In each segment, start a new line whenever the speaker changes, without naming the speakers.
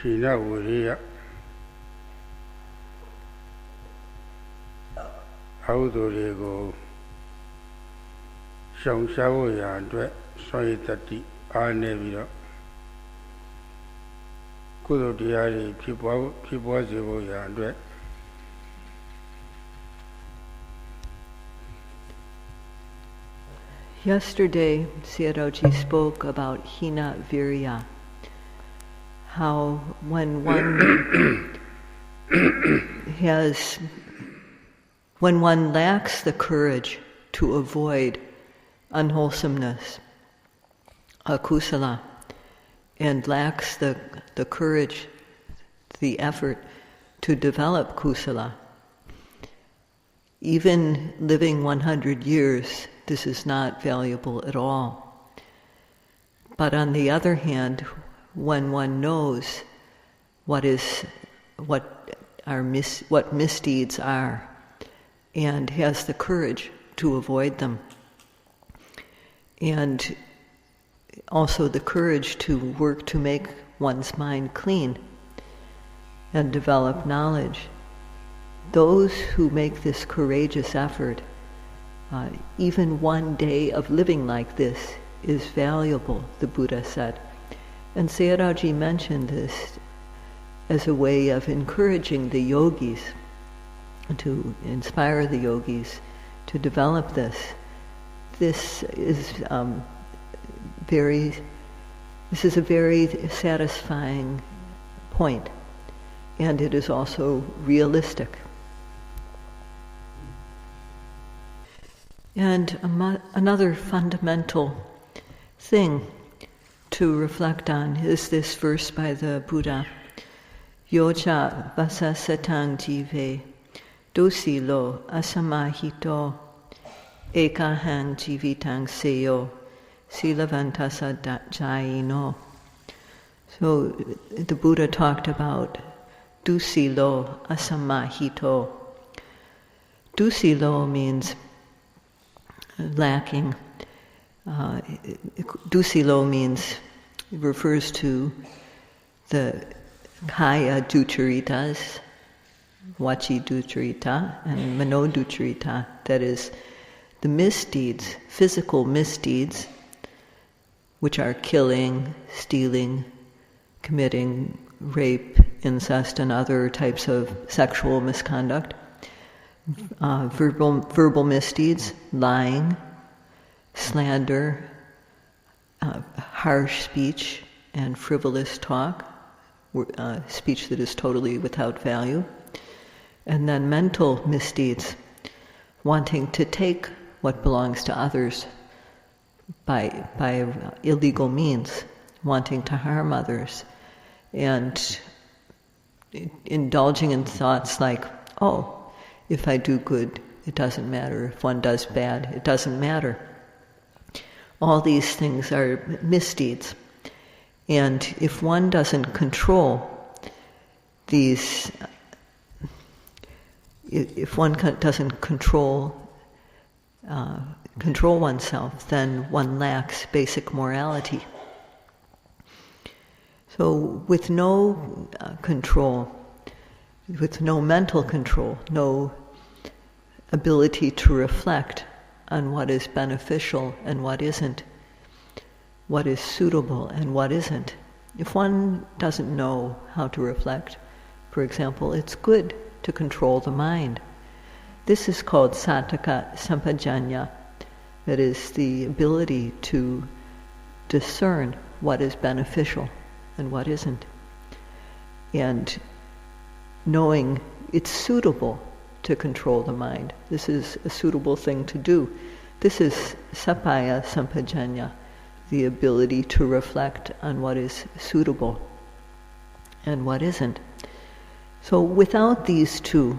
Hina Wuriya Audorego Shang Shavoya and Soyatati Arnevira Kudodiari people Zivoya and
Yesterday, Sayadaw spoke about Hina Virya, how when one lacks the courage to avoid unwholesomeness, akusala, and lacks the courage, the effort to develop kusala, even living 100 years, this is not valuable at all. But on the other hand, when one knows what misdeeds are, and has the courage to avoid them, and also the courage to work to make one's mind clean and develop knowledge, those who make this courageous effort, even one day of living like this is valuable, the Buddha said. And Sayadaw mentioned this as a way of encouraging the yogis, to inspire the yogis to develop this. This is a very satisfying point, and it is also realistic. And another fundamental thing to reflect on is this verse by the Buddha, Yocha vasasatang jive, dosilo asamahito, ekahang jivitang seyo, silavantasa jaino. So the Buddha talked about dusilo asamahito. Dusilo means lacking. Dusilo refers to the kaya ducharitas, vaci ducharita, and mano ducharita, that is, the misdeeds, physical misdeeds, which are killing, stealing, committing rape, incest, and other types of sexual misconduct. Verbal misdeeds, lying, slander, harsh speech, and frivolous talk, speech that is totally without value. And then mental misdeeds, wanting to take what belongs to others by illegal means, wanting to harm others, and indulging in thoughts like, oh, if I do good, it doesn't matter. If one does bad, it doesn't matter. All these things are misdeeds. And if one doesn't control these, if one doesn't control oneself, then one lacks basic morality. So with no control, with no mental control, no ability to reflect on what is beneficial and what isn't, what is suitable and what isn't. If one doesn't know how to reflect, for example, it's good to control the mind. This is called sattaka sampajanya, that is the ability to discern what is beneficial and what isn't, and knowing it's suitable to control the mind. This is a suitable thing to do. This is sappaya sampajanya, the ability to reflect on what is suitable and what isn't. So without these two,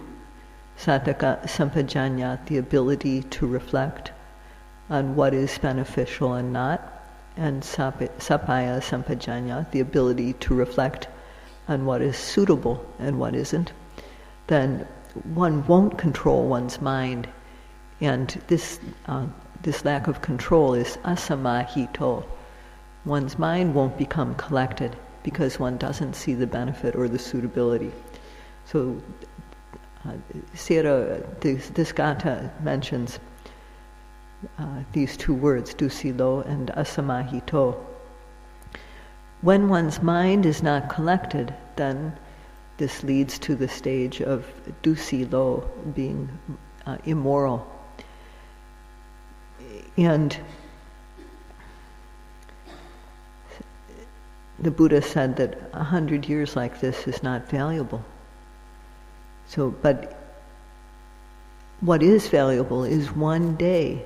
sattaka sampajanya, the ability to reflect on what is beneficial and not, and sappaya sampajanya, the ability to reflect on what is suitable and what isn't, then one won't control one's mind. And this lack of control is asamahito. One's mind won't become collected. because one doesn't see the benefit or the suitability. So this gatha mentions these two words, dusilo and asamahito. When one's mind is not collected, then this leads to the stage of dusilo, being immoral. And the Buddha said that 100 years like this is not valuable. So, but what is valuable is one day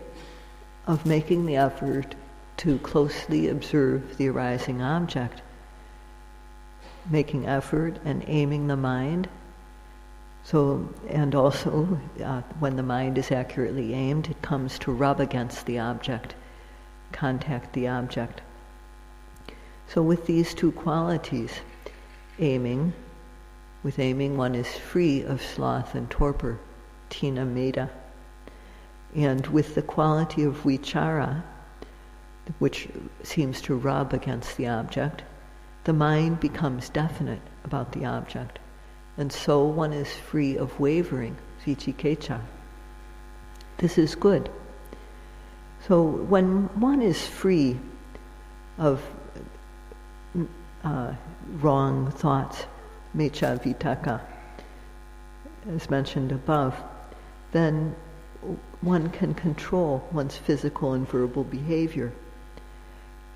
of making the effort to closely observe the arising object, making effort and aiming the mind. So, and also when the mind is accurately aimed, it comes to rub against the object, contact the object. So with these two qualities, with aiming one is free of sloth and torpor, tina meda. And with the quality of vichara, which seems to rub against the object, the mind becomes definite about the object. And so one is free of wavering, vicikecha. This is good. So when one is free of wrong thoughts, mecha vitaka, as mentioned above, then one can control one's physical and verbal behavior.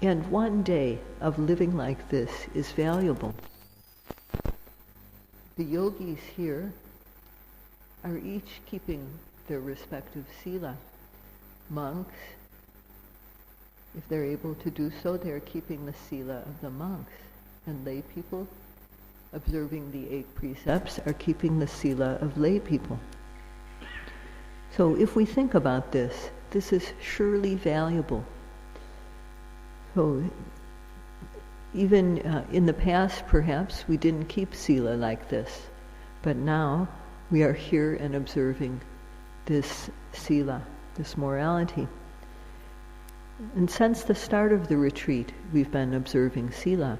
And one day of living like this is valuable. The yogis here are each keeping their respective sila. Monks, if they're able to do so, they're keeping the sila of the monks. And lay people, observing the 8 precepts, are keeping the sila of lay people. So if we think about this, this is surely valuable. So even in the past, perhaps, we didn't keep sila like this. But now we are here and observing this sila, this morality. And since the start of the retreat, we've been observing sila.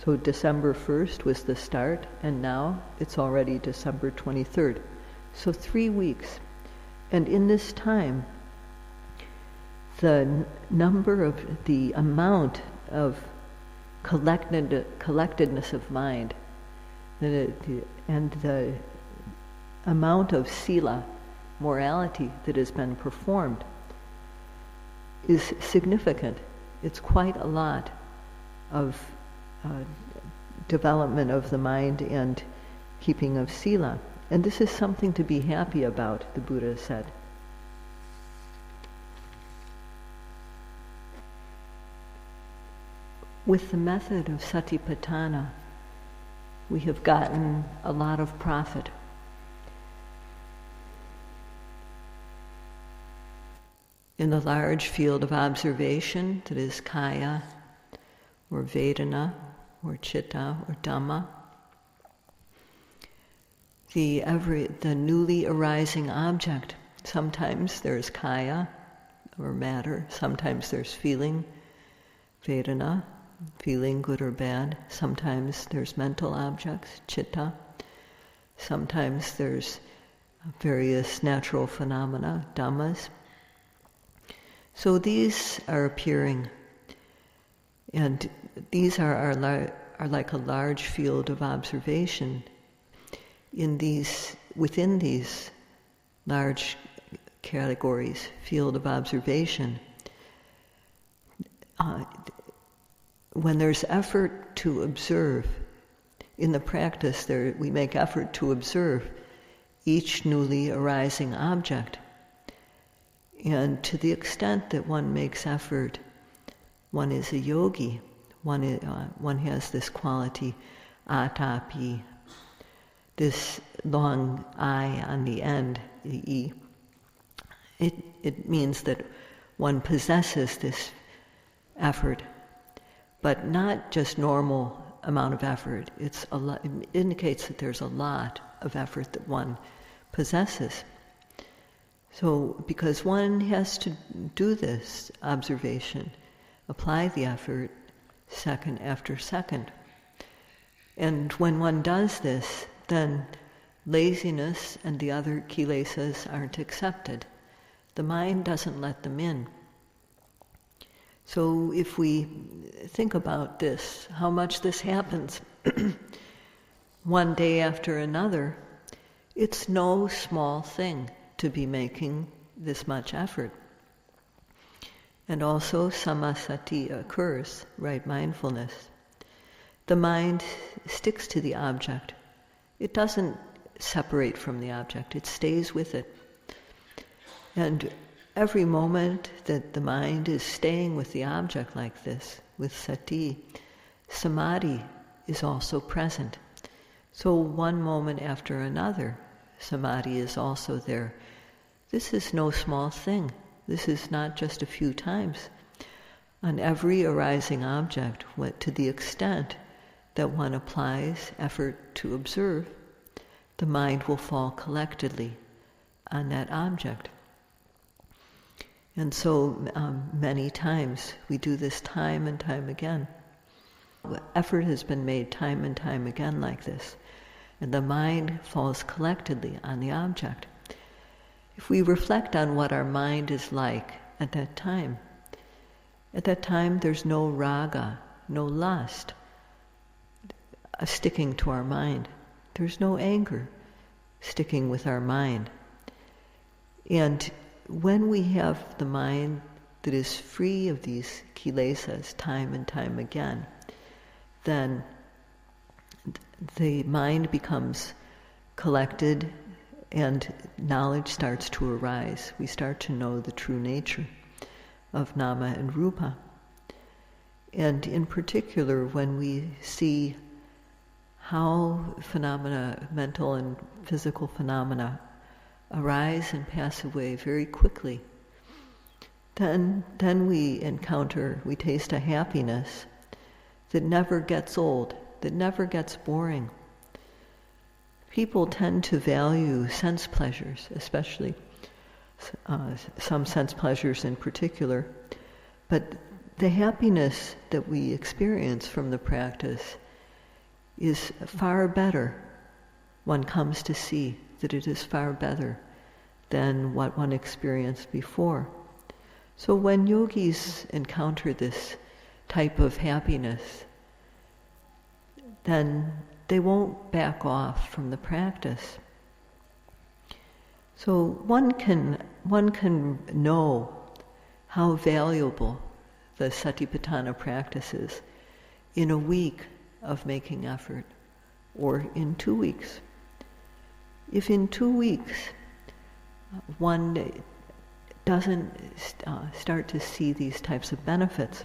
So December 1st was the start, and now it's already December 23rd. So 3 weeks. And in this time, the amount of collectedness of mind, and the amount of sila, morality, that has been performed is significant. It's quite a lot of development of the mind and keeping of sila. And this is something to be happy about, the Buddha said. With the method of satipatthana, we have gotten a lot of profit. In the large field of observation, that is kaya, or vedana, or chitta, or dhamma, the newly arising object. Sometimes there's kaya, or matter. Sometimes there's feeling, vedana, feeling good or bad. Sometimes there's mental objects, chitta. Sometimes there's various natural phenomena, dhammas. So these are appearing, and these are like a large field of observation. Within these large categories, field of observation, when there's effort to observe, in the practice we make effort to observe each newly arising object. And to the extent that one makes effort, one is a yogi. One has this quality, atapi, this long I on the end, the E. It means that one possesses this effort, but not just normal amount of effort. It indicates that there's a lot of effort that one possesses. So, because one has to do this observation, apply the effort second after second. And when one does this, then laziness and the other kilesas aren't accepted. The mind doesn't let them in. So if we think about this, how much this happens one day after another, it's no small thing to be making this much effort. And also samasati occurs, right mindfulness. The mind sticks to the object. It doesn't separate from the object, it stays with it. And every moment that the mind is staying with the object like this, with sati, samadhi is also present. So one moment after another, samadhi is also there. This is no small thing. This is not just a few times. On every arising object, to the extent that one applies effort to observe, the mind will fall collectedly on that object. And so many times we do this time and time again. Effort has been made time and time again like this, and the mind falls collectedly on the object. If we reflect on what our mind is like at that time there's no raga, no lust sticking to our mind. There's no anger sticking with our mind. And when we have the mind that is free of these kilesas time and time again, then the mind becomes collected and knowledge starts to arise. We start to know the true nature of nama and rupa. And in particular, when we see how phenomena, mental and physical phenomena, arise and pass away very quickly, then we taste a happiness that never gets old, that never gets boring. People tend to value sense pleasures, especially some sense pleasures in particular, but the happiness that we experience from the practice is far better. One comes to see that it is far better than what one experienced before. So when yogis encounter this type of happiness, then they won't back off from the practice. So one can know how valuable the Satipatthana practice is in a week of making effort, or in 2 weeks. If in 2 weeks one doesn't start to see these types of benefits,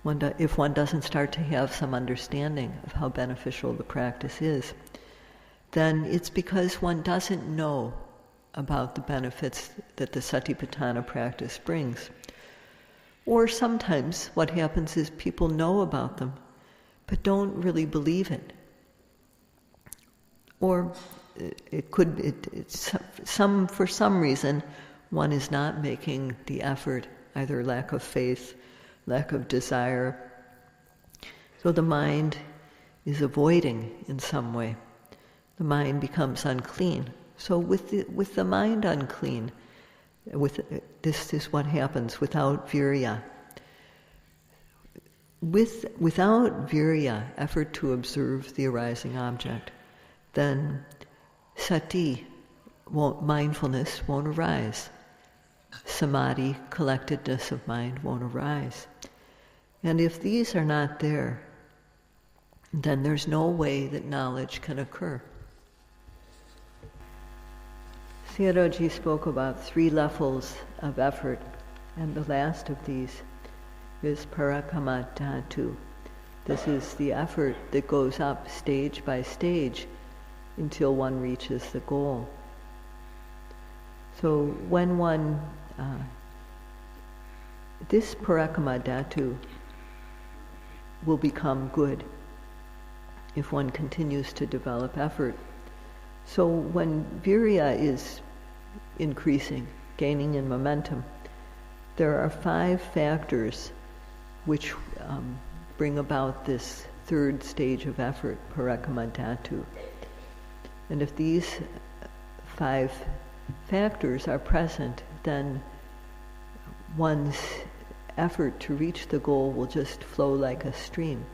if one doesn't start to have some understanding of how beneficial the practice is, then it's because one doesn't know about the benefits that the Satipatthana practice brings. Or sometimes what happens is people know about them, but don't really believe it. Or for some reason, one is not making the effort, either lack of faith, lack of desire. So the mind is avoiding in some way. The mind becomes unclean. So with the mind unclean, this is what happens without virya. Without virya, effort to observe the arising object, then sati, mindfulness, won't arise. Samadhi, collectedness of mind, won't arise. And if these are not there, then there's no way that knowledge can occur. Sayadaw spoke about 3 levels of effort, and the last of these is parakamattatu. This is the effort that goes up stage by stage until one reaches the goal. So when one, this parakamattatu will become good if one continues to develop effort. So when virya is increasing, gaining in momentum, there are 5 factors which bring about this third stage of effort, parakamattatu. And if these 5 factors are present, then one's effort to reach the goal will just flow like a stream.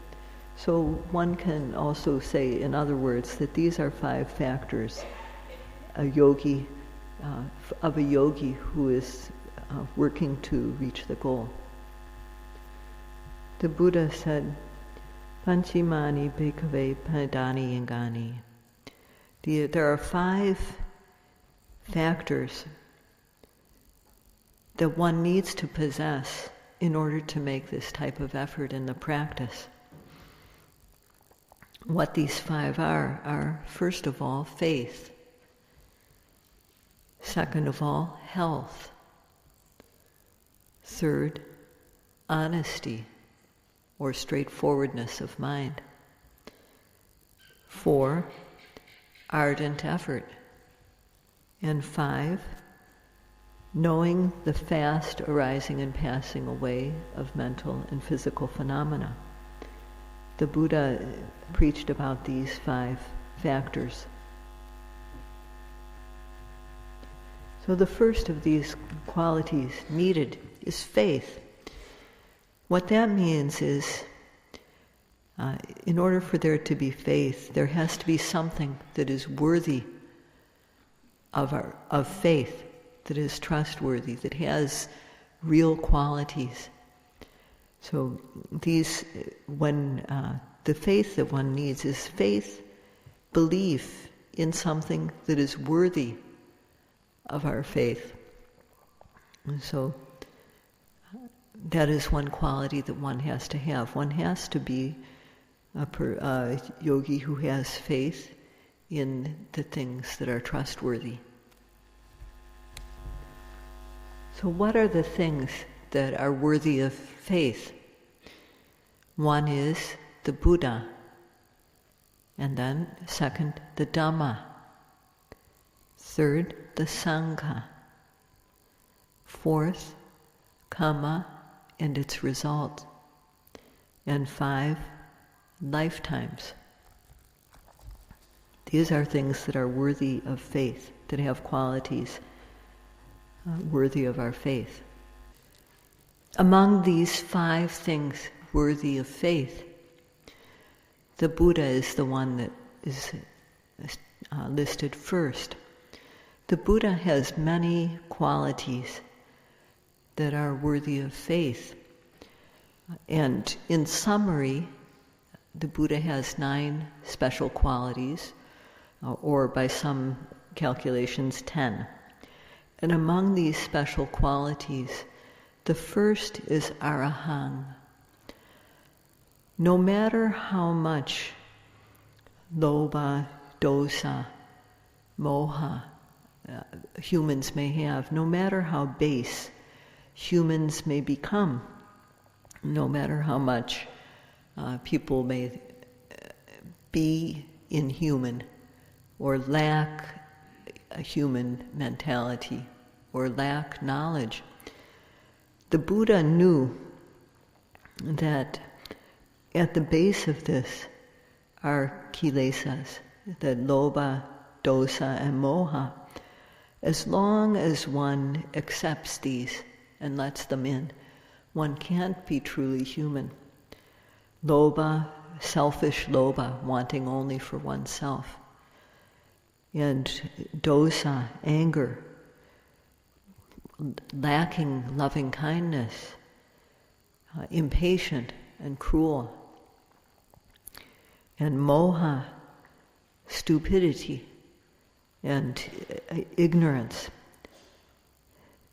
So one can also say, in other words, that these are 5 factors of a yogi who is working to reach the goal. The Buddha said, Panchimani bhikkhave padani yangani. There are 5 factors that one needs to possess in order to make this type of effort in the practice. What these 5 are first of all, faith. Second of all, health. Third, honesty or straightforwardness of mind. 4, ardent effort. And 5, knowing the fast arising and passing away of mental and physical phenomena. The Buddha preached about these 5 factors. So the first of these qualities needed is faith. What that means is, in order for there to be faith, there has to be something that is worthy of faith, that is trustworthy, that has real qualities. So the faith that one needs is faith, belief in something that is worthy of our faith. And so that is one quality that one has to have. One has to be a yogi who has faith in the things that are trustworthy. So what are the things that are worthy of faith? One is the Buddha, and then second, the Dhamma. Third, the Sangha. Fourth, karma and its result. And 5, lifetimes. These are things that are worthy of faith, that have qualities worthy of our faith. Among these 5 things worthy of faith, the Buddha is the one that is listed first. The Buddha has many qualities that are worthy of faith. And in summary, the Buddha has 9 special qualities, or by some calculations 10. And among these special qualities, the first is arahang. No matter how much lobha, dosa, moha humans may have, no matter how base humans may become, no matter how much people may be inhuman or lack a human mentality or lack knowledge, the Buddha knew that at the base of this are kilesas, the lobha, dosa, and moha. As long as one accepts these and lets them in, one can't be truly human. Lobha, selfish lobha, wanting only for oneself. And dosa, anger, lacking loving kindness, impatient and cruel. And moha, stupidity and ignorance.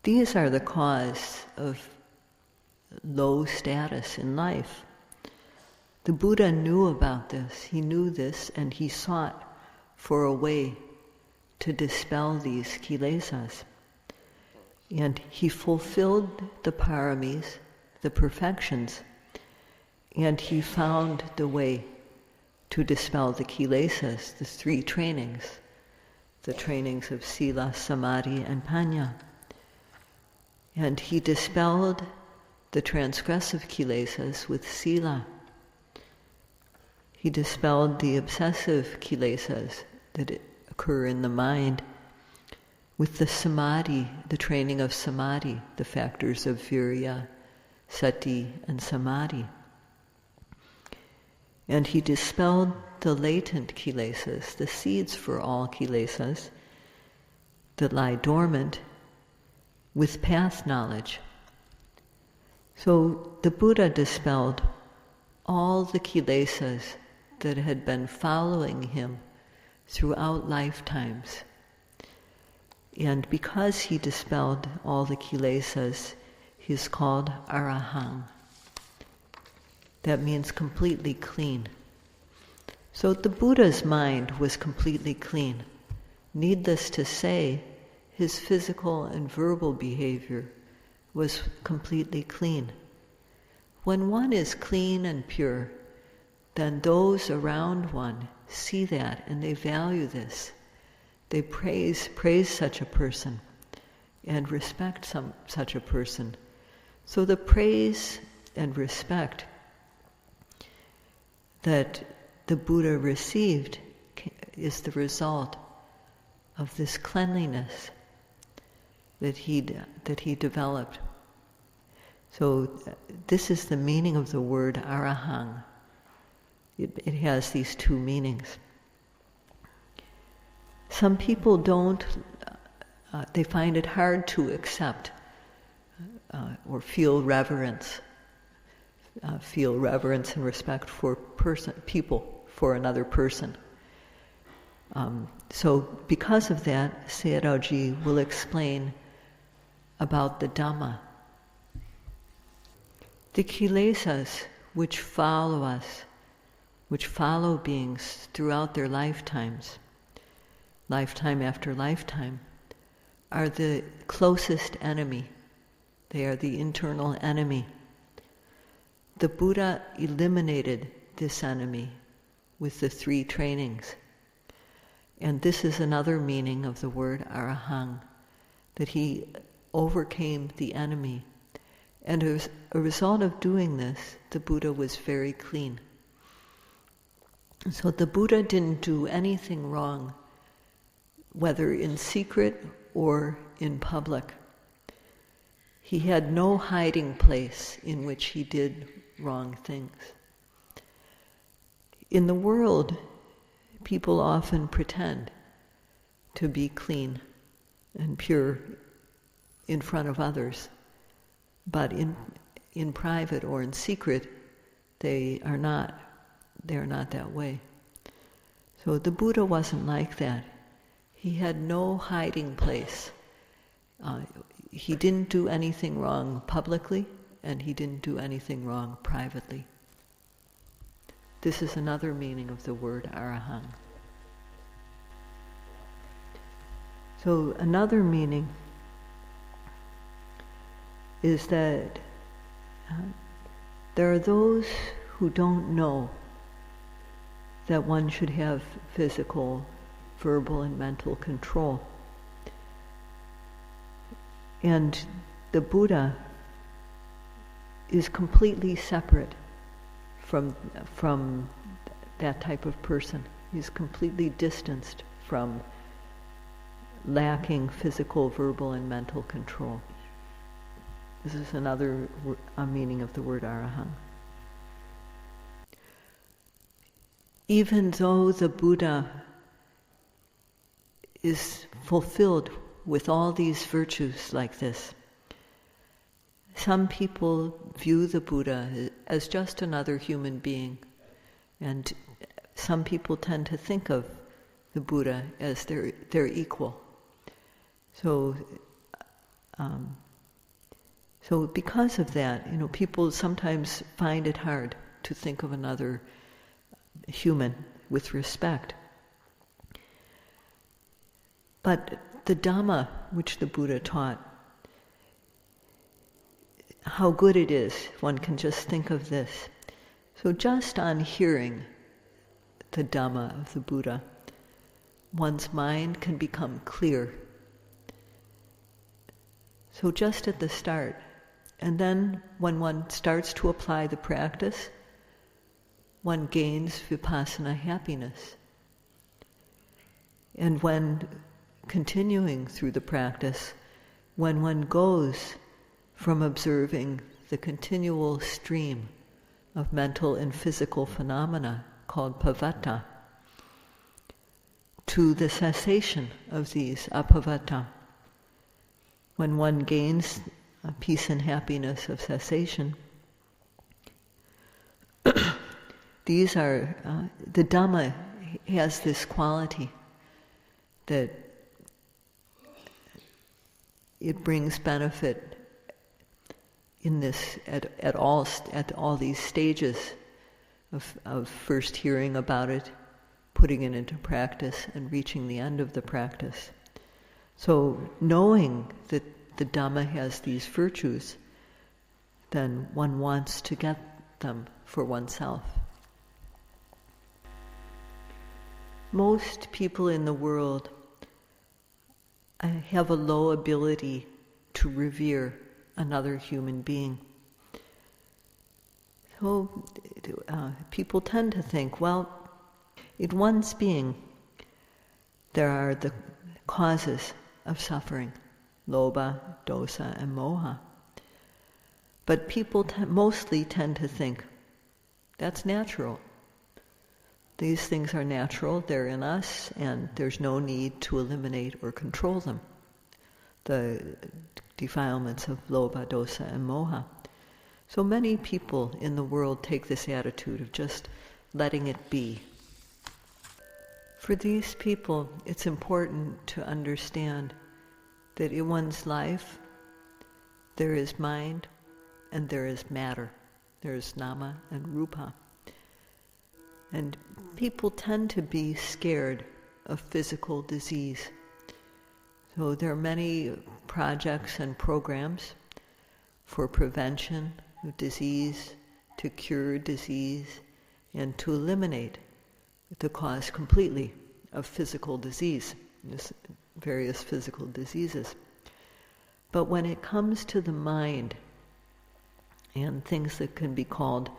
These are the cause of low status in life. The Buddha knew about this. He knew this, and he sought for a way to dispel these kilesas. And he fulfilled the paramis, the perfections, and he found the way to dispel the kilesas, the 3 trainings, the trainings of sila, samadhi, and panya. And he dispelled the transgressive kilesas with sila. He dispelled the obsessive kilesas that occur in the mind with the samadhi, the training of samadhi, the factors of virya, sati, and samadhi. And he dispelled the latent kilesas, the seeds for all kilesas that lie dormant, with path knowledge. So the Buddha dispelled all the kilesas that had been following him throughout lifetimes. And because he dispelled all the kilesas, he is called Arahant. That means completely clean. So the Buddha's mind was completely clean. Needless to say, his physical and verbal behavior was completely clean. When one is clean and pure, then those around one see that and they value this. They praise such a person and respect such a person. So the praise and respect that the Buddha received is the result of this cleanliness that he developed. So this is the meaning of the word arahant. It has these two meanings. Some people they find it hard to accept or feel reverence and respect for people, for another person. So because of that, Sayadaw will explain about the Dhamma. The kilesas which follow us, which follow beings throughout their lifetimes, lifetime after lifetime, are the closest enemy. They are the internal enemy. The Buddha eliminated this enemy with the 3 trainings. And this is another meaning of the word arahant, that he overcame the enemy. And as a result of doing this, the Buddha was very clean. So the Buddha didn't do anything wrong, whether in secret or in public. He had no hiding place in which he did wrong things. In the world, people often pretend to be clean and pure in front of others, but in private or in secret, they are not that way. So the Buddha wasn't like that. He had no hiding place. He didn't do anything wrong publicly, and he didn't do anything wrong privately. This is another meaning of the word arahant. So another meaning is that there are those who don't know that one should have physical, verbal, and mental control. And the Buddha is completely separate from that type of person. He's completely distanced from lacking physical, verbal, and mental control. This is another meaning of the word arahant. Even though the Buddha is fulfilled with all these virtues like this, some people view the Buddha as just another human being, and some people tend to think of the Buddha as their equal. So because of that, people sometimes find it hard to think of another human with respect. But the Dhamma which the Buddha taught, how good it is, one can just think of this. So just on hearing the Dhamma of the Buddha, one's mind can become clear. So just at the start, and then when one starts to apply the practice, one gains vipassana happiness. And when continuing through the practice, when one goes from observing the continual stream of mental and physical phenomena called pavatta to the cessation of these apavatta, when one gains peace and happiness of cessation, these are, the Dhamma has this quality that it brings benefit in this at all these stages of first hearing about it, putting it into practice, and reaching the end of the practice. So knowing that the Dhamma has these virtues, then one wants to get them for oneself. Most people in the world have a low ability to revere another human being. So people tend to think, well, in one's being, there are the causes of suffering, lobha, dosa, and moha. But people mostly tend to think, that's natural. These things are natural, they're in us, and there's no need to eliminate or control them. The defilements of lobha, dosa, and moha. So many people in the world take this attitude of just letting it be. For these people, it's important to understand that in one's life, there is mind and there is matter. There is nama and rupa. And people tend to be scared of physical disease. So there are many projects and programs for prevention of disease, to cure disease, and to eliminate the cause completely of physical disease, various physical diseases. But when it comes to the mind and things that can be called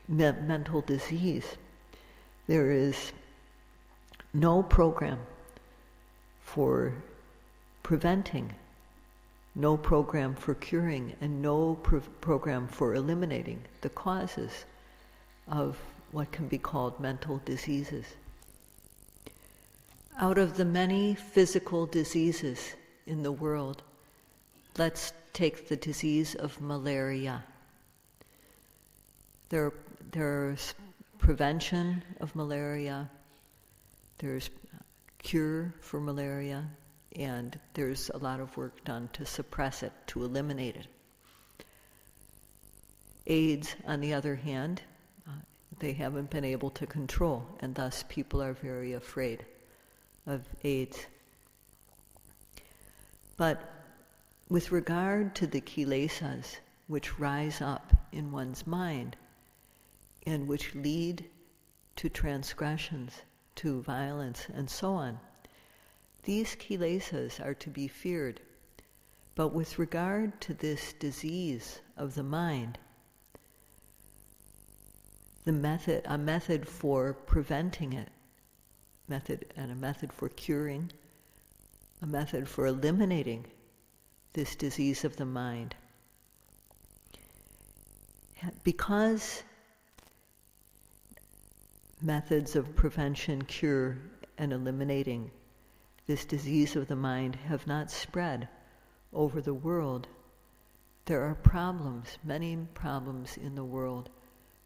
mental disease, there is no program for preventing, no program for curing, and no program for eliminating the causes of what can be called mental diseases. Out of the many physical diseases in the world, let's take the disease of malaria. There's prevention of malaria, there's cure for malaria, and there's a lot of work done to suppress it, to eliminate it. AIDS, on the other hand, they haven't been able to control, and thus people are very afraid of AIDS. But with regard to the kilesas which rise up in one's mind and which lead to transgressions, to violence, and so on, these kilesas are to be feared. But with regard to this disease of the mind, a method for preventing it, a method for curing, a method for eliminating this disease of the mind. Because methods of prevention, cure, and eliminating this disease of the mind have not spread over the world, there are problems, many problems in the world,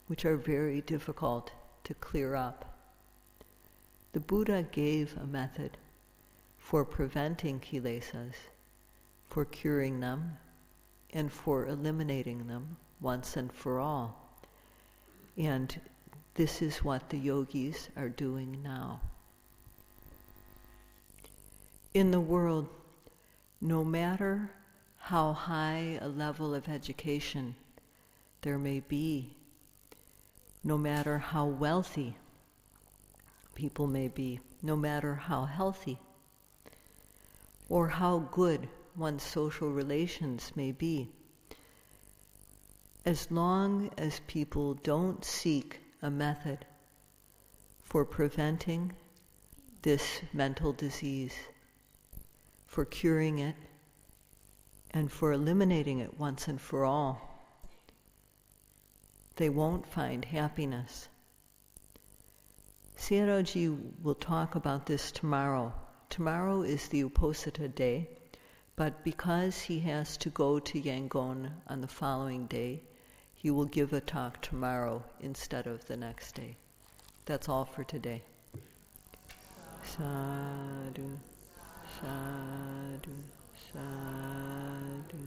which are very difficult to clear up. The Buddha gave a method for preventing kilesas, for curing them, and for eliminating them once and for all. And this is what the yogis are doing now. In the world, no matter how high a level of education there may be, no matter how wealthy people may be, no matter how healthy or how good one's social relations may be, as long as people don't seek a method for preventing this mental disease, for curing it, and for eliminating it once and for all, they won't find happiness. Sayadaw will talk about this tomorrow. Tomorrow is the Uposatha day, but because he has to go to Yangon on the following day, he will give a talk tomorrow instead of the next day. That's all for today. Sadhu, sadhu, sadhu.